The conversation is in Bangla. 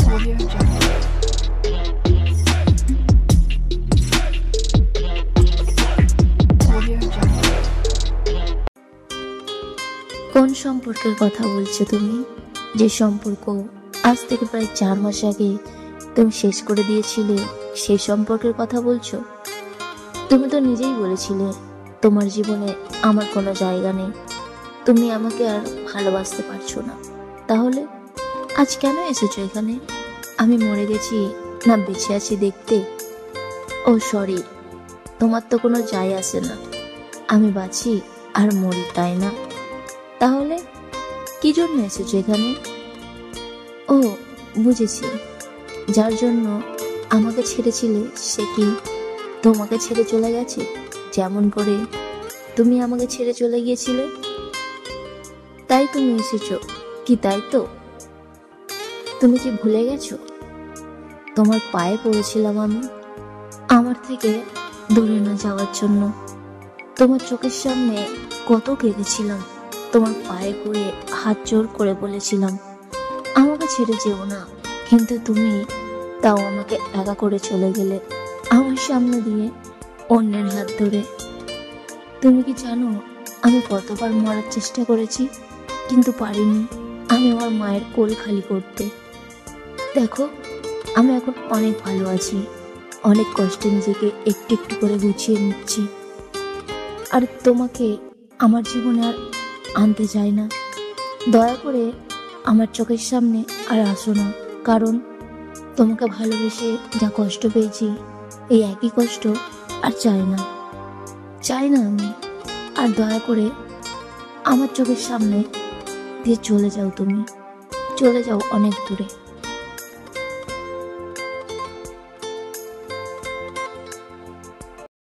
Audio Jungle. Audio Jungle. কোন সম্পর্কের কথা বলছো তুমি? যে সম্পর্ক আজ থেকে প্রায় 4 মাস আগে তুমি শেষ করে দিয়েছিলে, সেই সম্পর্কের কথা বলছো? তুমি তো নিজেই বলেছিলে তোমার জীবনে আমার কোনো জায়গা নেই, তুমি আমাকে আর ভালোবাসতে পারছো না। তাহলে আজ কেন এসেছো এখানে? আমি মরে গেছি না বেঁচে আছি দেখতে? ও সরি, তোমার তো কোনো যায় আসে না আমি বাঁচি আর মরি, তাই না? তাহলে কি জন্য এসেছো এখানে? ও বুঝেছি, যার জন্য আমাকে ছেড়েছিলে সে কি তোমাকে ছেড়ে চলে গেছে, যেমন করে তুমি আমাকে ছেড়ে চলে গিয়েছিলে? তাই তুমি এসেছো কি, তাই তো? তুমি কি ভুলে গেছো তোমার পায়ে পড়েছিলাম আমি, আমার থেকে দূরে না যাওয়ার জন্য? তোমার চোখের সামনে কত কেঁদেছিলাম, তোমার পায়ে পড়ে হাত জোর করে বলেছিলাম আমাকে ছেড়ে যেও না, কিন্তু তুমি তাও আমাকে একা করে চলে গেলে আমার সামনে দিয়ে অন্যের হাত ধরে। তুমি কি জানো আমি কতবার মরার চেষ্টা করেছি, কিন্তু পারিনি আমি আমার মায়ের কোল খালি করতে। দেখো, আমি এখন অনেক ভালো আছি, অনেক কষ্টে নিজেকে একটু একটু করে গুছিয়ে নিচ্ছি, আর তোমাকে আমার জীবনে আর আনতে চাই না। দয়া করে আমার চোখের সামনে আর আসো না, কারণ তোমাকে ভালোবেসে যা কষ্ট পেয়েছি এই একই কষ্ট আর চাই না, চাই না আমি। আর দয়া করে আমার চোখের সামনে দিয়ে চলে যাও, তুমি চলে যাও অনেক দূরে।